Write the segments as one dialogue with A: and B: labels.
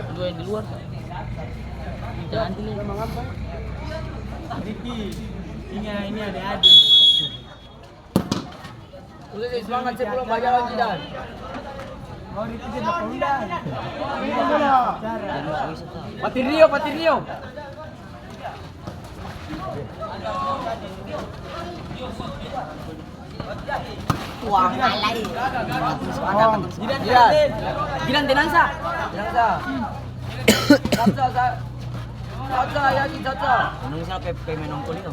A: Dua yang di luar. Jangan dulu.
B: Riki, ini adik-adik.
C: Udah semangat sebelum bajalan tidak.
B: Oh, Riki sudah undang.
C: Patirio.
A: Wah, alay.
C: Jiran tenang sa. Satsa yakin satsa.
A: Anong sa payment ng kulit?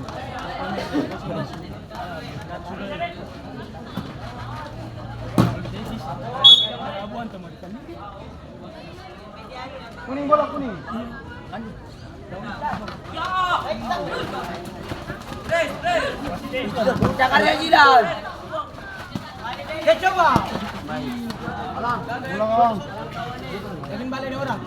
B: Kuning bola kuning.
C: Jangan ya jiran.
B: Coba.
C: Ulang.
B: Yakin balik nih orang.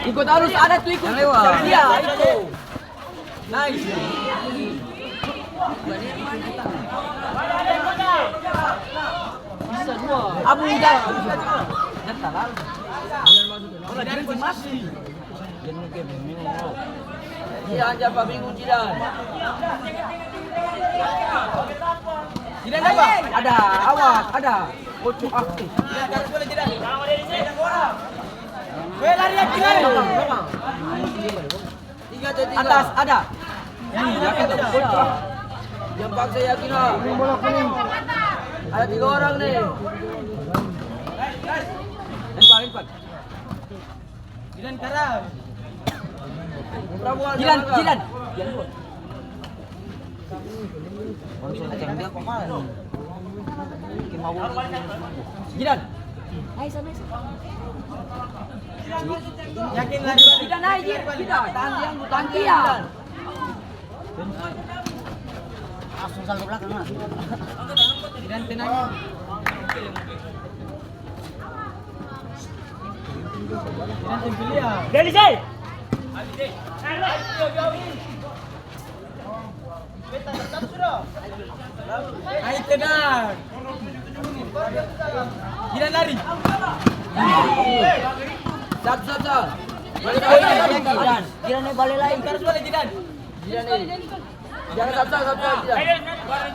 C: Ikut arus adat tuh ikut. Iya itu. Nice.
A: Bisa dua.
C: Abu udah. Jiran siapa bingung jiran. Jiran apa? Ada, awas, ada. Kocok aktif.
B: Harus boleh jiran. Lari yang kiri.
C: Tiga. Atas ada. Yakin tuh kocok. Yang paksa yakin lah.
B: Bola kuning.
C: Ada 3 orang nih. Lempar.
B: Jiran karam.
C: Jiran.
A: Dia kemana?
C: Jiran.
B: Yakin lari balik.
C: Tidak naik, tidak. Tahan diam.
A: Langsung sal ke belakang.
B: Jiran tenang. Jiran tempel ya.
D: Dari saya.
B: Ayo tenang. Jiran lari.
C: Sat. Balik
A: Jiran ni balik lagi.
B: Harus boleh jiran.
C: Jiran nih. Jangan sat.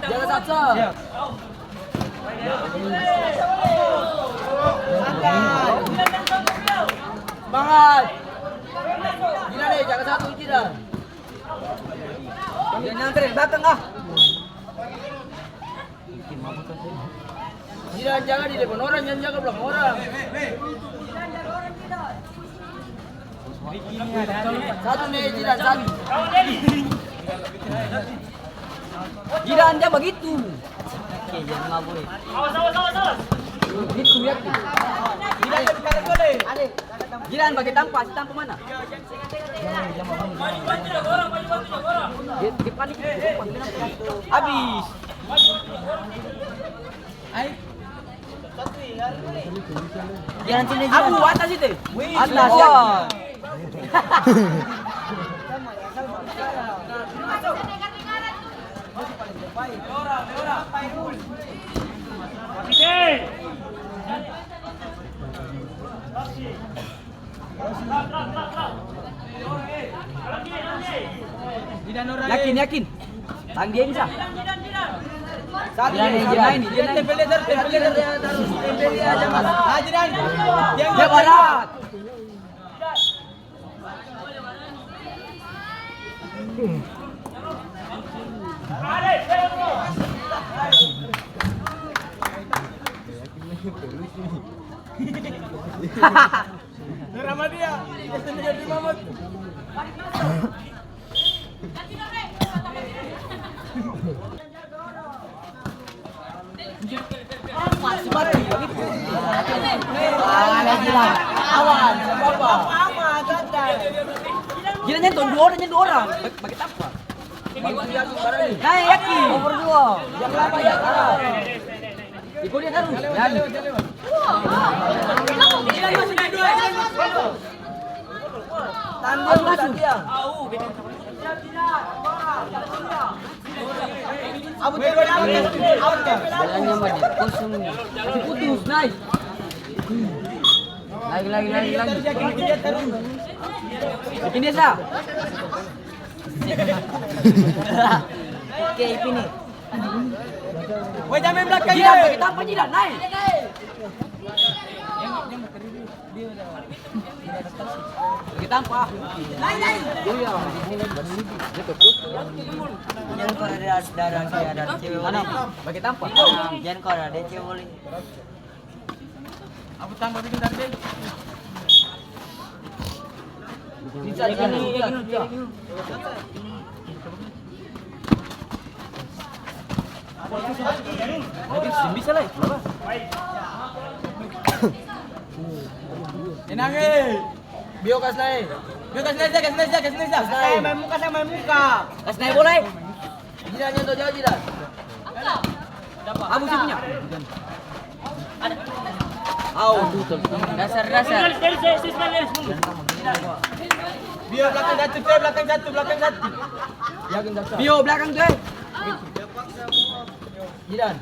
C: Jangan sat.
B: Siap.
C: Semangat. Jiran nih, jangan satu jiran. Jangan nyangkring, datang ah. Jiran jangan di depan orang, jangan jaga belakang orang. Satu nih jiran, satu. Jiran dia begitu.
A: Oke, jangan mabuk.
D: Awas.
C: Gitu ya.
B: Jiran harus boleh.
C: Jiran bagi tampak, si tampak mana? Di panik. Habis.
B: Ayo.
A: Jiran sini
C: Abu atas itu. Atas
A: Wah.
C: ya. Yakin. Tang dia bisa. Satu
A: Jiran.
C: ini. Tempel dia terus. Tempel dia jangan.
B: Jiran.
C: Dia barat.
B: Nama dia. Biasanya jadi Mamut.
C: Masih mati.
A: Jiran.
C: Awan, apa? Jirannya tuh dua orang. Bagi apa? Naik yakin.
A: Over 2.
C: Yang lama ya kalah. Ikut dia terus. Tandang. Abu tempe jalannya mah di kosong nih. Masih putus, nice. Lagi. Bikin desa.
A: Oke, ini.
B: Woi, jangan main belakang
C: Jidan,
B: ya.
C: kita apa Jidan? Naik. Kita apa? Iya.
A: Jangan kau ada cewek
C: Mana?
A: boleh.
C: Bagi tanpa.
A: Jangan kau ada cewek boleh.
B: Aku tambah bikin tadi.
C: Bisa gini. Bisa lah.
B: Tenang
C: Bio kas naik.
B: Saya main muka.
C: Kas naik boleh. Jidan nyentuh jauh Jidan. Abu sih punya. Au.
A: Dasar.
B: Biar belakang satu.
C: Yakin tak? Bio belakang tuh. Jidan.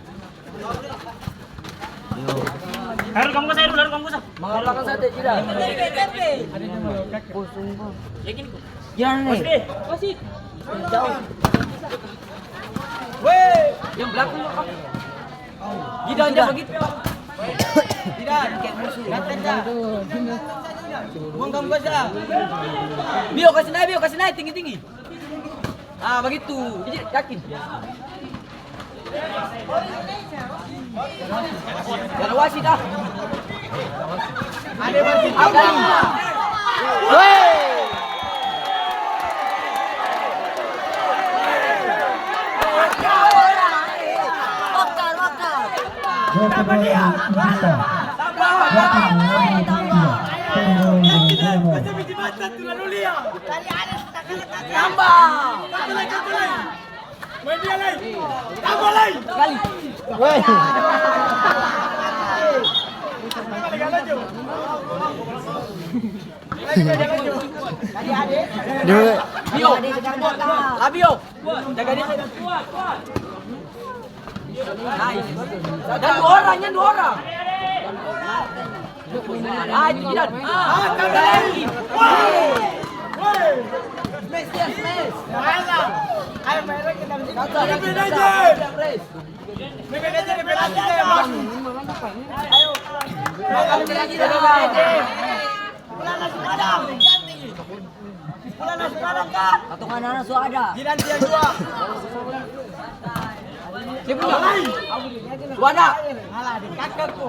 D: Harus kamu saya dulu,
C: Mangga belakang satu Jidan.
A: Jangan nih.
D: Masih.
A: Jauh.
B: Woi,
C: Yang belakang lo. Jidan dia begitu.
B: tidak. Datang dah. Buang kamu saja.
C: Bio kasih naik tinggi. Ah begitu. Jadi yakin. Jangan wasit dah.
B: Ada wasit.
C: Woi.
E: Siapa dia?
C: Tambah.
B: Main dia lagi. Tambah lagi.
C: Sekali.
E: Woi.
C: Bio. Labio. Jaga dia. Nice. Dan dua orang. Ah, itu Jidan.
B: Tambah lagi. Woi.
C: Smash.
B: Ayo main lagi kita.
A: Patungan anak su ada.
B: Jidan tiang dua.
C: Dia punya. Suada.
B: Alah, di kakakku.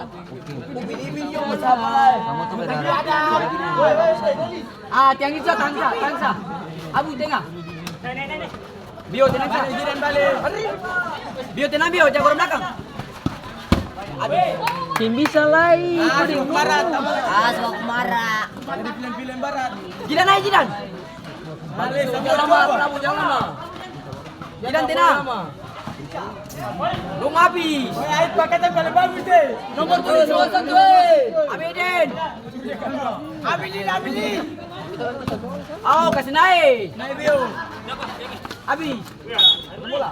B: Video
A: Kamu tuh
C: Ah, tiang itu tangsa. Abu tengah. Bio tenang sa.
B: Jidan balik.
C: Bio tenang Bio, jaga orang belakang.
A: Tim bisa lagi.
B: Di barat.
A: Asok marah.
B: Ada di film-film barat.
C: Jidan naik Jidan.
B: Balik sama
C: Jangan lama, Prabu jangan lama. Jidan tenang. Lu habis.
B: Woi, Ait paketan paling bagus deh.
C: Nomor 1 Abidin.
B: Abidin.
C: Oh, kasih naik.
B: Naik Bio.
C: Habis. Bola.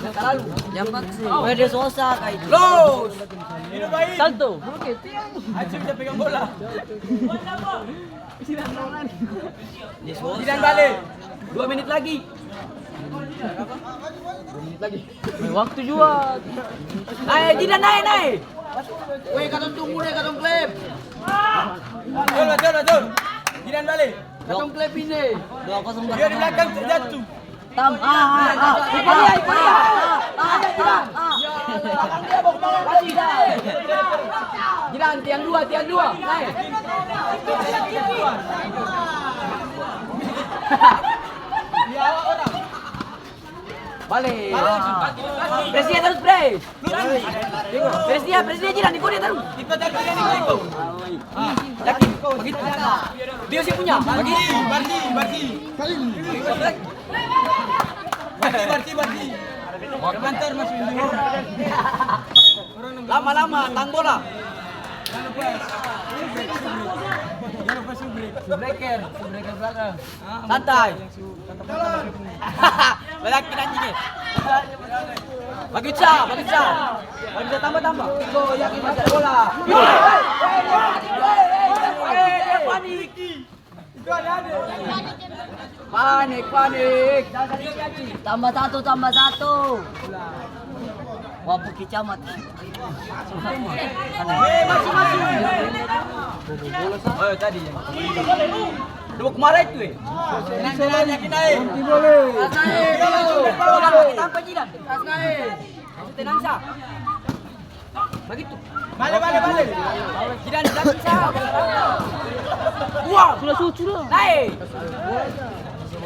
C: Terlalu.
A: Jampak sih. Wede Sosa kayak itu.
C: Los.
B: Ini baik.
A: Salto.
B: Acim bisa pegang bola.
A: Di Sosa.
B: Jidan balik.
C: 2 menit lagi.
A: Waktu juga.
C: Naik Jidan naik. Woi, katong tunggu deh, katong klip.
B: Betul. Jidan balik.
C: Katong klip ini.
A: 2-0
B: Dia di belakang jatuh.
A: Tam.
C: Ikut dia. Ada Jidan. Jidan tiang dua. Naik.
B: Dia orang.
C: Balik. Presiden terus pres. Presiden Jidan ikut dia terus.
B: Ikut dari dia ikut.
C: Yakin begitu. Dia sih punya.
B: Bardi. Bardi. Kebantar masuk dulu.
C: Lama-lama tang bola. Subreker belakang. Santai. Balakin anjing. Bagitsa. Bagitsa tambah. Go yakin masuk bola. Dia panik. Panik.
A: Tambah satu. Wah, Bukit Camat.
C: Oh, tadi yang. Dua kemarin itu. Tenang yakin naik. Boleh. Tanpa jiran. Tenang sah. Begitu. Balik. Jiran sah. Wah, sudah. Naik.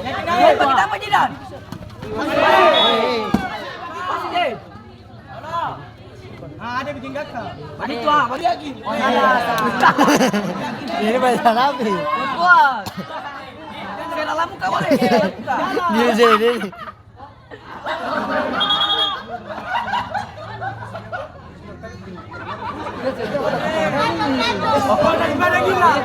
C: Yakin naik. Bagi tanpa jiran. Masih deh.
B: Ada bikin kakak.
C: Bagi tua, bagi lagi.
E: Ini bahasa Nabi.
C: Kuat. Saya lamu kau boleh.
E: Ini.
C: Daripada gila.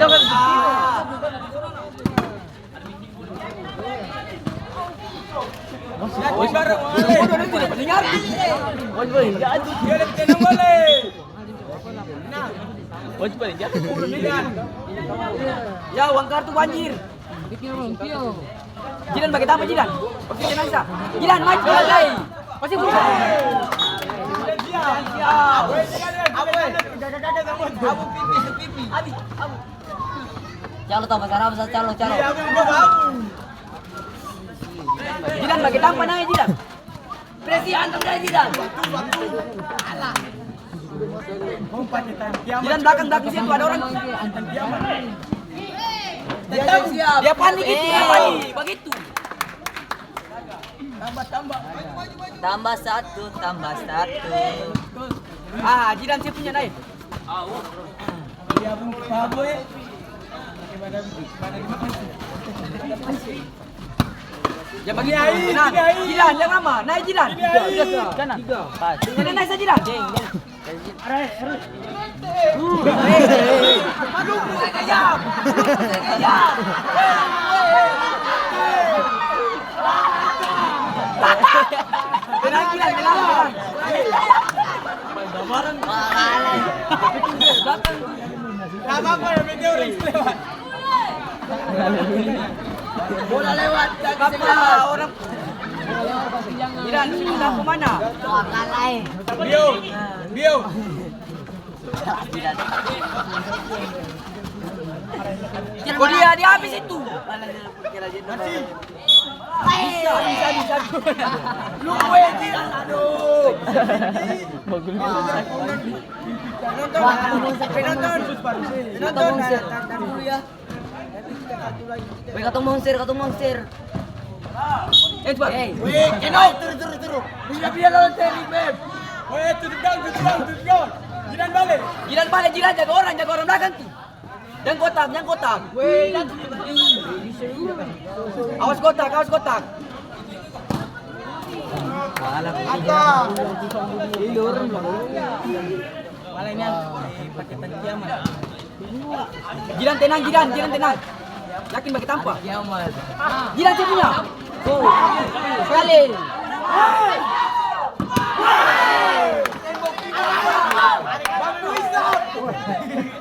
C: Woi bareng. Bodoh nanti dapat dengar. Woi. Dia dapat tenang boleh. Nah. Woi paling jatuh turun dengan. Ya uang kartu banjir. Jiran bagi apa Jiran? Oke tenang sah. Jiran maju lagi. Pasti buka. Siap. Abu pipi. Abu.
A: Calo tambah sarap, calo.
C: Jiran bagi tampan aja Jiran. Presi antar aja Jiran. Jiran belakang situ ada orang. Dia panik itu, begitu.
A: Tambah satu.
C: Jiran saya punya naik. Ya bagi Jiran yang lama, naik Jiran. Kanan. Naik saja Jiran. Aduh, saya kejam. Tenang Jiran. Bareng. Gak apa-apa ya, meteor lewat. Bola lewat, apa orang. Jiran, sudah ke mana?
A: Wah, kalah.
B: Bio.
C: Kok dia habis itu? Bisa. Lu Jiran, aduh. Penonton dulu ya.
A: Katong monster.
C: Coba. Kenok, turun. Biar lawan teknik, Beb.
B: Woi, turun down. Jiran balik.
C: Jiran jaga orang belakang tuh. Yang kotak. Awas kotak.
B: Malahnya pakai penjaman.
C: Jiran tenang. Yakin bagi tanpa. Jiran saya punya. Sekali.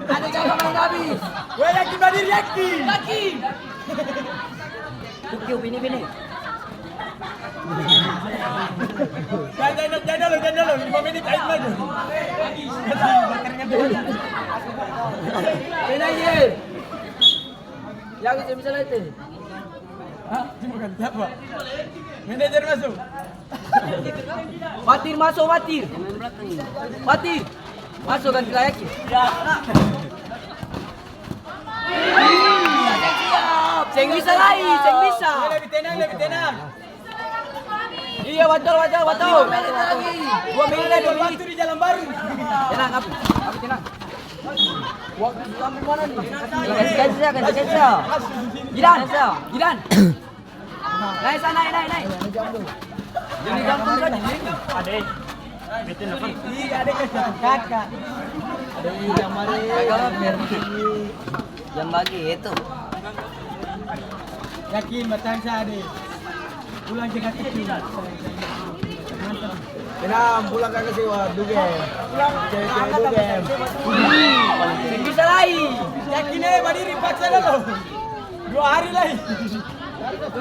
C: Ada jaga main habis.
B: Woi, yakin Badir, yakin.
A: Tukiu bini.
B: Jangan dulu, 5 menit air lagi.
C: Tenang ye. Yang bisa itu.
B: Bukan siapa? Manajer masuk.
C: Watir masuk. Masuk kan kita yakin. Ceng bisa.
B: Lebih tenang.
C: Iya, betul. 2 menit lagi.
B: Waktu di jalan baru.
C: Tenang, Api tenang. Waktu sampai mana nih?
A: Kasih.
C: Jiran. Naik sana, naik. Jadi jantung saja.
D: Ade. Betul apa?
B: Iya, ada kakak.
C: Kakak.
A: Yang bagi itu.
B: Yakin batang saya deh. Pulang jaga kecil. Mantap. Kenapa pulang ke sewa duge. Pulang duge.
C: Bisa lagi.
B: Yakin berdiri paksa lo. 2 hari lagi.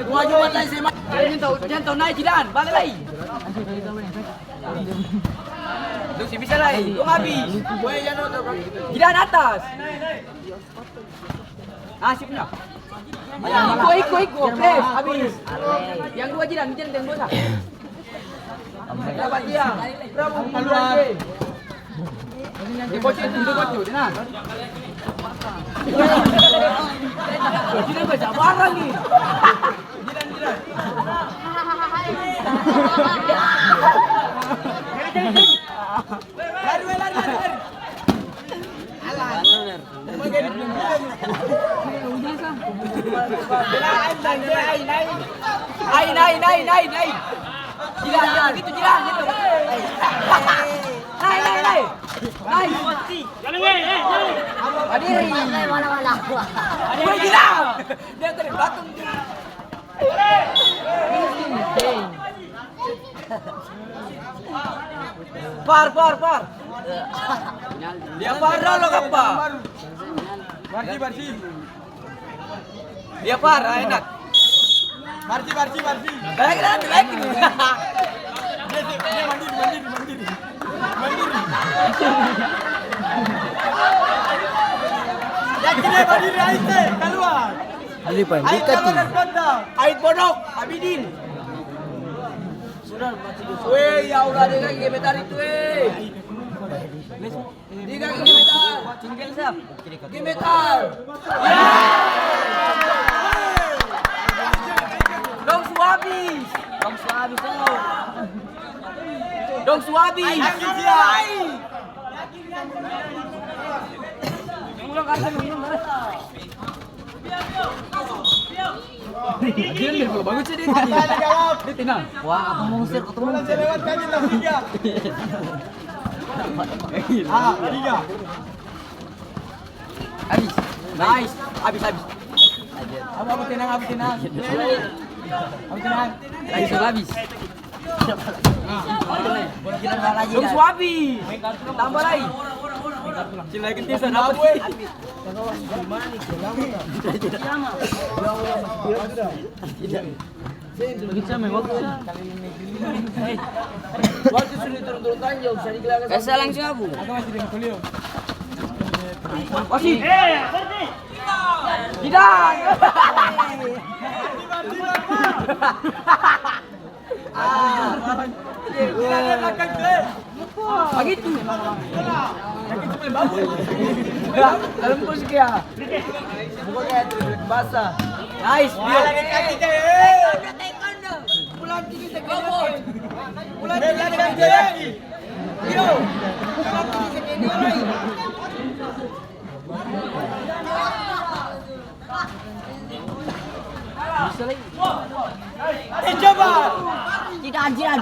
C: Gua jual lagi sih. Jangan naik jidan, balik lagi. Duh, bisa lagi. Gua habis. Jidan atas. Nasibnya. Ikut. Please, habis. Yang 2 jidan, yang 2 sah. Dapat dia. Berapa keluar? Dikocok, nah. Jidan baca barang nih. Jidan. Lari. Naik. Jiran gitu. Naik.
D: Jalan,
C: Berdiri.
A: Mana-mana.
C: Gue jiran. Dia dari belakang. Par. Dia parah lo apa?
B: Barci.
C: Dia parah enak.
B: Barci.
C: Lagi.
B: Dia mandiri. Yakin berdiri aja keluar.
E: Ali pan,
B: Ayo
E: dikat
B: keluar kota.
C: Ait Bodok, Abidin. Sudah mati dulu. Weh, ya udah dia kan gemetar itu Dia kan gemetar. Tinggal siap. Gemetar. Dong suabis Dong suabis. Ulang kasih. Bagus sih dia. Dia tenang.
A: Wah, apa mengusir ketemu?
B: Bola lewat kaki lah 3. 3.
C: Habis. Nice. Habis.
B: Abang tenang.
C: Lagi sudah habis.
A: Kita lagi.
C: Dong suabi. Tambah lagi. Cila kentil sana apa sih? Waktu sudah turun tanjung, bisa digelar.
A: Kasih langsung aku.
B: Aku masih di kuliah.
C: Masih.
D: berhenti.
C: Tidak. Begitu. Dalam kursi ya. Bukan kayak basah. Nice. Pulang tinggi sekali. Pulang tinggi sekali. Yo. Pulang tinggi sekali lagi. Bisa lagi.
B: Coba.
A: Tidak anjiran.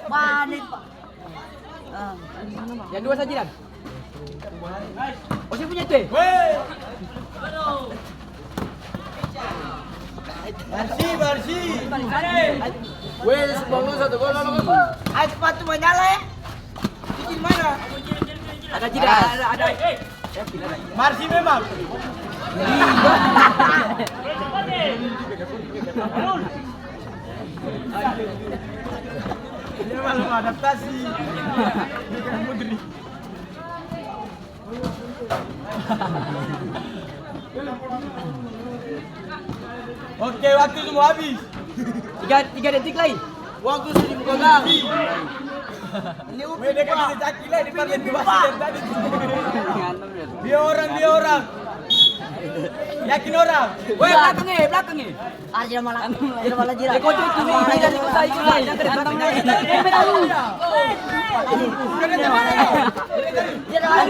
A: Panik.
C: Yang 2 saja dan. Oh, saya punya itu.
B: Barci.
C: Weh, sebelum lu 1 gol lalu.
A: Ayo cepat tuh menyala ya.
C: Bikin mana? Ada tidak? Ada.
B: Marsi memang. Dia malu adaptasi. Mudri. Oke, waktu semua habis.
C: 3 detik lagi. Waktu sudah dibuka gang.
B: Mereka bisa caki lah di depan dari tadi. Dia orang. Yakin orang.
C: Weh, belakangnya.
A: Arjira malah jiran.
C: Kocok itu nih, dari saya itu lah. Yang belakang lagi.
A: Jiran.